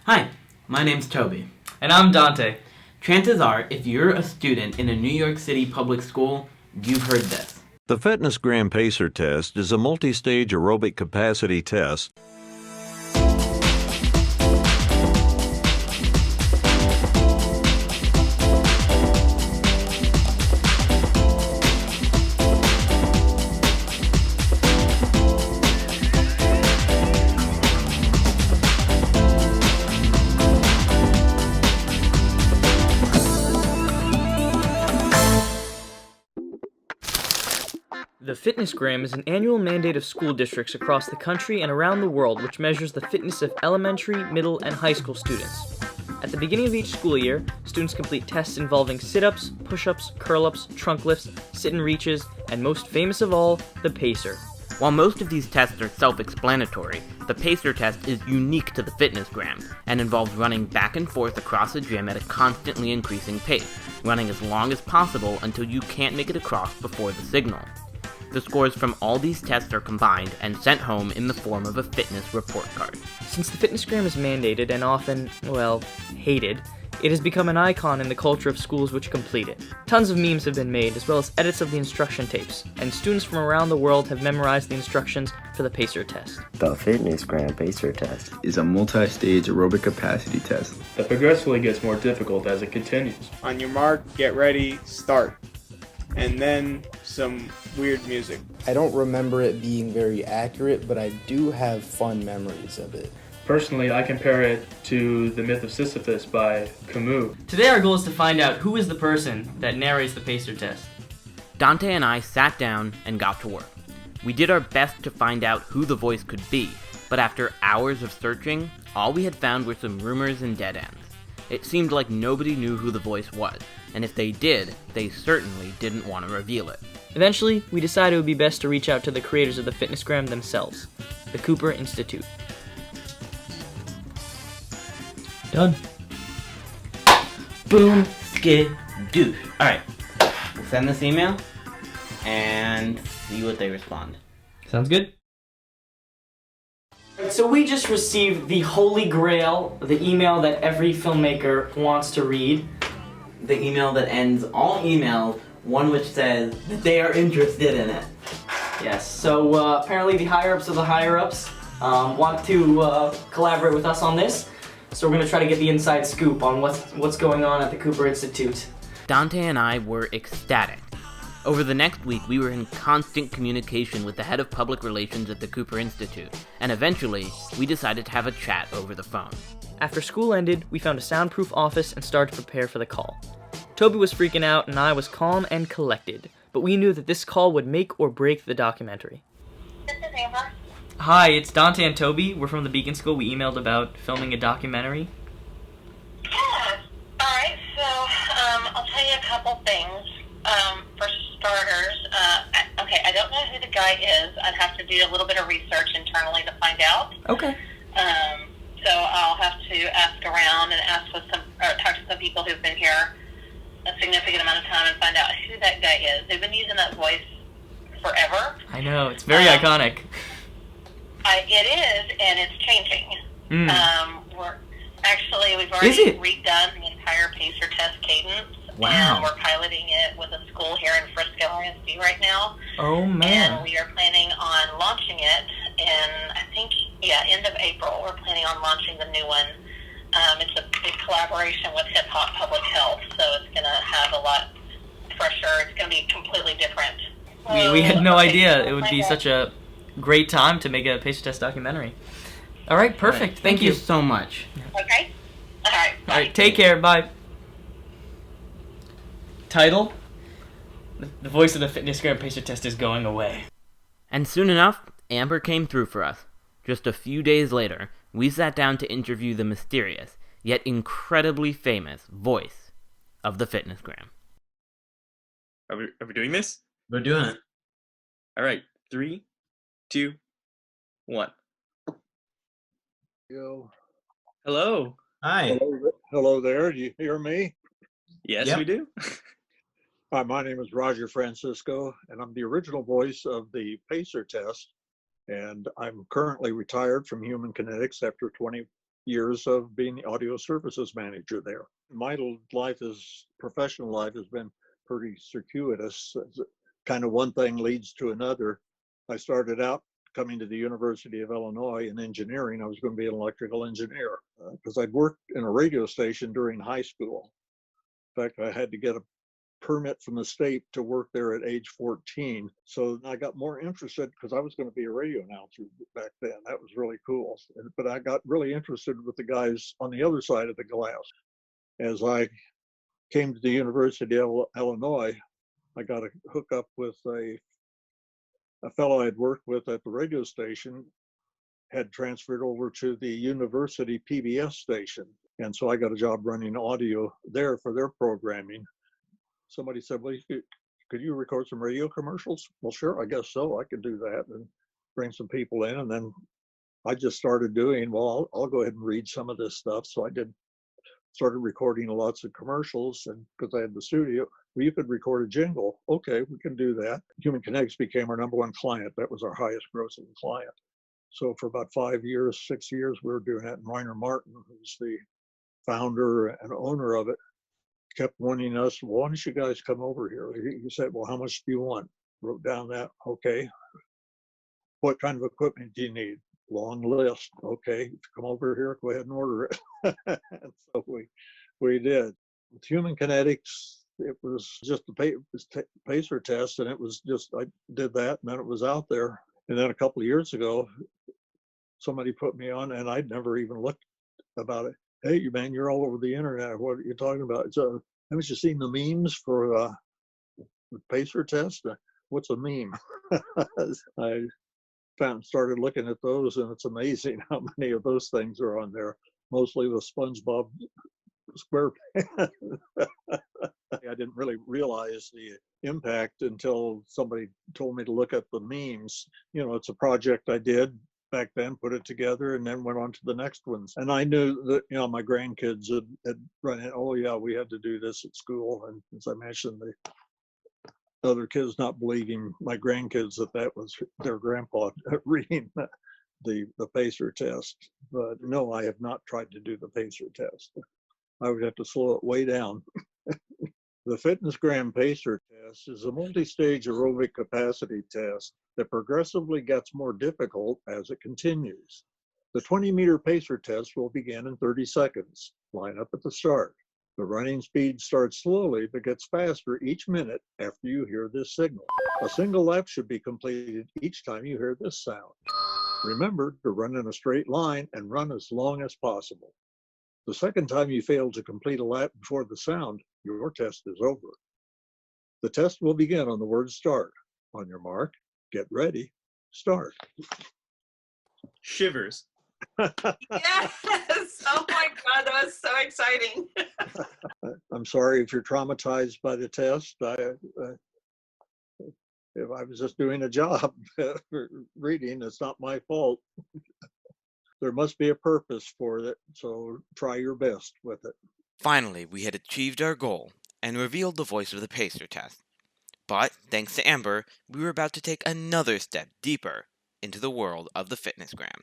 Hi, my name's Toby. And I'm Dante. Chances are, if you're a student in a New York City public school, you've heard this. The Fitnessgram Pacer test is a multi-stage aerobic capacity test. The Fitnessgram is an annual mandate of school districts across the country and around the world which measures the fitness of elementary, middle, and high school students. At the beginning of each school year, students complete tests involving sit-ups, push-ups, curl-ups, trunk lifts, sit and reaches, and most famous of all, the pacer. While most of these tests are self-explanatory, the pacer test is unique to the Fitnessgram and involves running back and forth across a gym at a constantly increasing pace, running as long as possible until you can't make it across before the signal. The scores from all these tests are combined and sent home in the form of a fitness report card. Since the Fitnessgram is mandated and often, well, hated, it has become an icon in the culture of schools which complete it. Tons of memes have been made, as well as edits of the instruction tapes, and students from around the world have memorized the instructions for the pacer test. The Fitnessgram Pacer test is a multi-stage aerobic capacity test that progressively gets more difficult as it continues. On your mark, get ready, start. And then some weird music. I don't remember it being very accurate, but I do have fun memories of it. Personally, I compare it to The Myth of Sisyphus by Camus. Today our goal is to find out who is the person that narrates the pacer test. Dante and I sat down and got to work. We did our best to find out who the voice could be, but after hours of searching, all we had found were some rumors and dead ends. It seemed like nobody knew who the voice was, and if they did, they certainly didn't want to reveal it. Eventually, we decided it would be best to reach out to the creators of the Fitnessgram themselves, the Cooper Institute. Done. Boom, skid, douche. Alright, we'll send this email and see what they respond. Sounds good. So we just received the holy grail, the email that every filmmaker wants to read. The email that ends all emails, one which says that they are interested in it. Yes, so apparently the higher-ups of the higher-ups want to collaborate with us on this. So we're going to try to get the inside scoop on what's going on at the Cooper Institute. Dante and I were ecstatic. Over the next week, we were in constant communication with the head of public relations at the Cooper Institute, and eventually, we decided to have a chat over the phone. After school ended, we found a soundproof office and started to prepare for the call. Toby was freaking out and I was calm and collected, but we knew that this call would make or break the documentary. This is Amber. Hi, it's Dante and Toby. We're from the Beacon School. We emailed about filming a documentary. Yeah. Alright, so I'll tell you a couple things. For starters, I don't know who the guy is. I'd have to do a little bit of research internally to find out. Okay. So I'll have to ask around and talk to some people who've been here a significant amount of time and find out who that guy is. They've been using that voice forever. I know, it's very iconic. It is, and it's changing. We've Is already it? redone the entire pacer test cadence. Wow. And we're piloting it with a school here in Frisco, ISD right now. Oh man. And we are planning on launching it in, end of April. We're planning on launching the new one. It's a big collaboration with Hip Hop Public Health, so it's going to have a lot fresher. It's going to be completely different. We had no idea it would be such a great time to make a pacer test documentary. All right, perfect. Thank you so much. Okay? All right. All right, take care. Bye. Title: The voice of the Fitnessgram pacer test is going away. And soon enough, Amber came through for us. Just a few days later, we sat down to interview the mysterious, yet incredibly famous voice of the Fitnessgram. Are we doing this? We're doing it. All right, 3, 2, 1. Yo. Hello. Hi. Hello there. Do you hear me? Yes, Yep. we do. Hi, my name is Roger Francisco, and I'm the original voice of the Pacer test. And I'm currently retired from human kinetics after 20 years of being the audio services manager there. My professional life has been pretty circuitous. Kind of one thing leads to another. I started out coming to the University of Illinois in engineering. I was going to be an electrical engineer because I'd worked in a radio station during high school. In fact, I had to get a permit from the state to work there at age 14. So I got more interested because I was going to be a radio announcer back then. That was really cool. But I got really interested with the guys on the other side of the glass. As I came to the University of Illinois, I got to hook up with a fellow I'd worked with at the radio station, had transferred over to the university PBS station. And so I got a job running audio there for their programming. Somebody said, well, could you record some radio commercials? Well, sure, I guess so. I could do that and bring some people in. And then I just started doing, well, I'll go ahead and read some of this stuff. So I started recording lots of commercials, and because I had the studio, well, you could record a jingle. Okay, we can do that. Human Kinetics became our number one client. That was our highest grossing client. So for about 5 years, 6 years, we were doing that. And Rainer Martin, who's the founder and owner of it, kept wanting us, well, why don't you guys come over here? He said, well, how much do you want? Wrote down that, okay. What kind of equipment do you need? Long list. Okay, come over here, go ahead and order it. And so we did. With Human Kinetics, it was just a pacer test, and it was just, I did that, and then it was out there. And then a couple of years ago, somebody put me on, and I'd never even looked about it. Hey, man, you're all over the internet. What are you talking about? So, haven't you seen the memes for the pacer test? What's a meme? I started looking at those, and it's amazing how many of those things are on there. Mostly the SpongeBob SquarePants. I didn't really realize the impact until somebody told me to look at the memes. You know, it's a project I did back then, put it together, and then went on to the next ones. And I knew that, you know, my grandkids had run in, oh yeah, we had to do this at school. And as I mentioned, the other kids not believing my grandkids that was their grandpa reading the pacer test. But no, I have not tried to do the pacer test. I would have to slow it way down. The Fitnessgram pacer test is a multi-stage aerobic capacity test that progressively gets more difficult as it continues. The 20-meter pacer test will begin in 30 seconds. Line up at the start. The running speed starts slowly but gets faster each minute after you hear this signal. A single lap should be completed each time you hear this sound. Remember to run in a straight line and run as long as possible. The second time you fail to complete a lap before the sound, your test is over. The test will begin on the word start. On your mark, get ready, start. Shivers. Yes! Oh my God, that was so exciting. I'm sorry if you're traumatized by the test. If I was just doing a job reading, it's not my fault. There must be a purpose for it, so try your best with it. Finally, we had achieved our goal and revealed the voice of the pacer test. But, thanks to Amber, we were about to take another step deeper into the world of the Fitnessgram.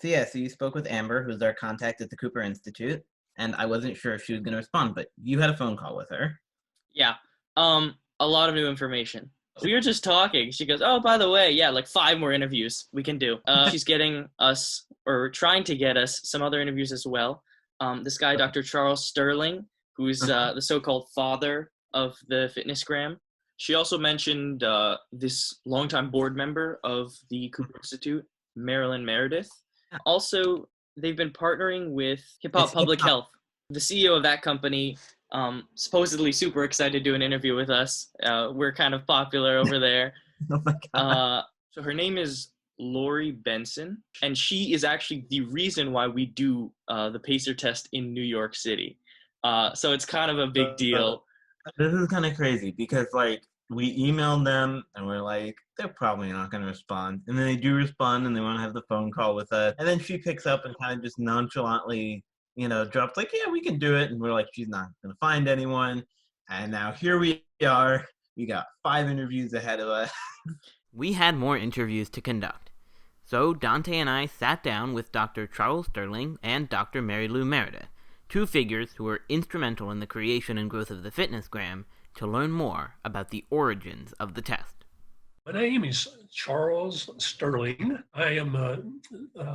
So you spoke with Amber, who's our contact at the Cooper Institute, and I wasn't sure if she was going to respond, but you had a phone call with her. Yeah, a lot of new information. We were just talking. She goes, oh, by the way, yeah, like 5 more interviews we can do. She's getting us, or trying to get us, some other interviews as well. This guy, Dr. Charles Sterling, who's the so-called father of the Fitnessgram. She also mentioned this longtime board member of the Cooper Institute, Marilyn Meredith. Also, they've been partnering with Hip Hop Public Health. The CEO of that company supposedly super excited to do an interview with us. We're kind of popular over there. Oh my God. So her name is Lori Benson, and she is actually the reason why we do the pacer test in New York City. So it's kind of a big deal. This is kind of crazy because, like, we emailed them and we're like, they're probably not going to respond. And then they do respond and they want to have the phone call with us. And then she picks up and kind of just nonchalantly, you know, drops like, yeah, we can do it. And we're like, she's not going to find anyone. And now here we are. We got 5 interviews ahead of us. We had more interviews to conduct. So Dante and I sat down with Dr. Charles Sterling and Dr. Mary Lou Meredith, two figures who were instrumental in the creation and growth of the Fitnessgram, to learn more about the origins of the test. My name is Charles Sterling. I am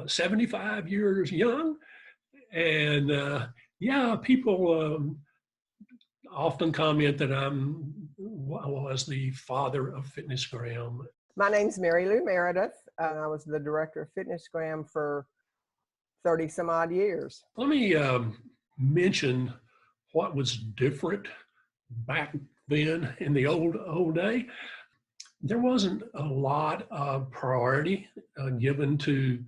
75 years young, and people often comment that I was the father of Fitnessgram. My name's Mary Lou Meredith, and I was the director of Fitnessgram for 30 some odd years. Let me mention what was different back then in the old day. There wasn't a lot of priority given to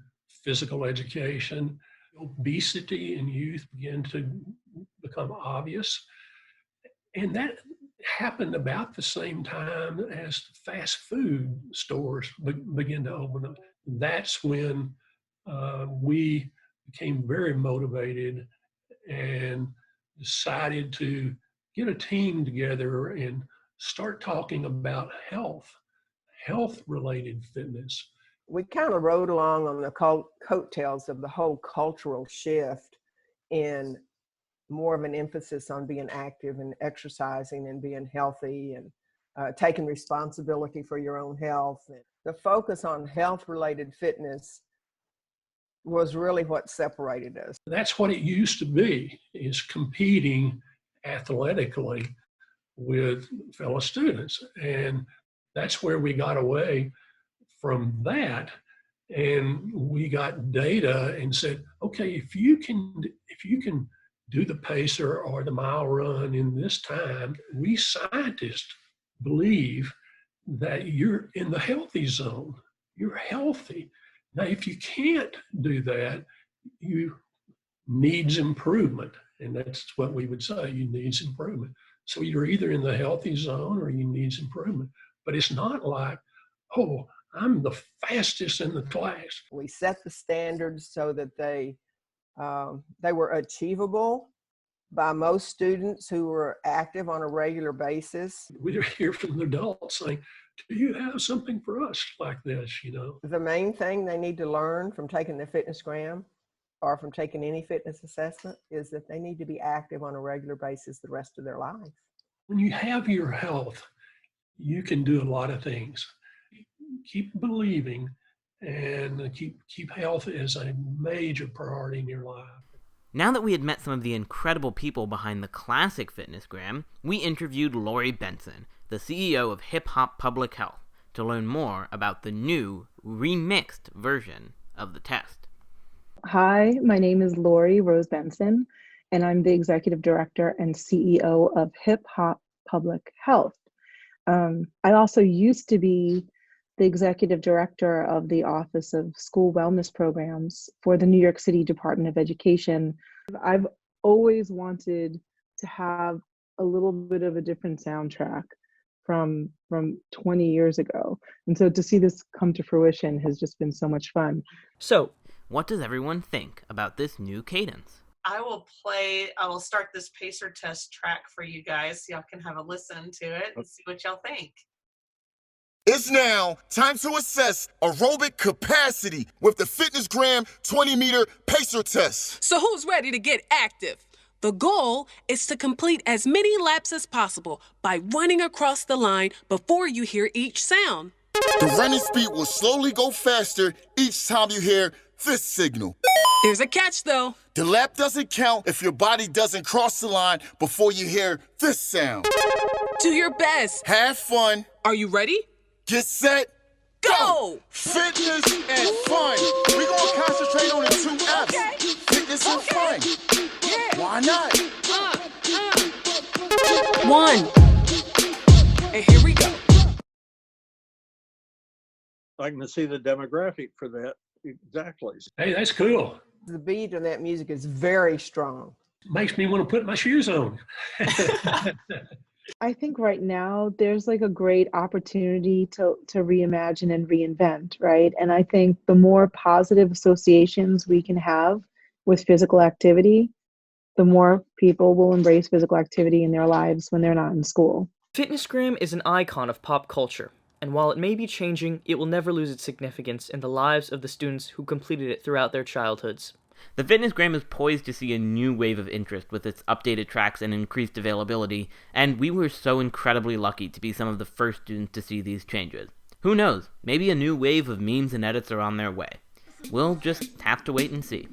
physical education. Obesity in youth began to become obvious. And that happened about the same time as fast food stores began to open up. That's when we became very motivated and decided to get a team together and start talking about health-related fitness. We kind of rode along on the coattails of the whole cultural shift in more of an emphasis on being active and exercising and being healthy and taking responsibility for your own health. And the focus on health-related fitness was really what separated us. That's what it used to be, is competing athletically with fellow students. And that's where we got away from that. And we got data and said, okay, if you can do the pacer or the mile run in this time, we scientists believe that you're in the healthy zone. You're healthy. Now, if you can't do that, you needs improvement. And that's what we would say, you needs improvement. So you're either in the healthy zone or you needs improvement. But it's not like, oh, I'm the fastest in the class. We set the standards so that they were achievable by most students who were active on a regular basis. We hear from the adults saying, do you have something for us like this, The main thing they need to learn from taking the Fitnessgram or from taking any fitness assessment is that they need to be active on a regular basis the rest of their life. When you have your health, you can do a lot of things. Keep believing and keep health as a major priority in your life. Now that we had met some of the incredible people behind the classic Fitnessgram, we interviewed Lori Benson, the CEO of Hip Hop Public Health, to learn more about the new, remixed version of the test. Hi, my name is Lori Rose Benson, and I'm the Executive Director and CEO of Hip Hop Public Health. I also used to be the Executive Director of the Office of School Wellness Programs for the New York City Department of Education. I've always wanted to have a little bit of a different soundtrack from 20 years ago. And so to see this come to fruition has just been so much fun. So, what does everyone think about this new cadence? I will start this pacer test track for you guys so y'all can have a listen to it and see what y'all think. It's now time to assess aerobic capacity with the Fitnessgram 20-meter pacer test. So who's ready to get active? The goal is to complete as many laps as possible by running across the line before you hear each sound. The running speed will slowly go faster each time you hear this signal. There's a catch, though. The lap doesn't count if your body doesn't cross the line before you hear this sound. Do your best. Have fun. Are you ready? Get set. Go! Fitness and fun. We're going to concentrate on the two F's. Okay. Fitness and fun. Yeah. Why not? 1. And here we go. I can see the demographic for that. Exactly. Hey, that's cool. The beat of that music is very strong. Makes me want to put my shoes on. I think right now there's like a great opportunity to reimagine and reinvent, right? And I think the more positive associations we can have with physical activity, the more people will embrace physical activity in their lives when they're not in school. Fitnessgram is an icon of pop culture. and while it may be changing, it will never lose its significance in the lives of the students who completed it throughout their childhoods. The Fitnessgram is poised to see a new wave of interest with its updated tracks and increased availability, and we were so incredibly lucky to be some of the first students to see these changes. Who knows, maybe a new wave of memes and edits are on their way. We'll just have to wait and see.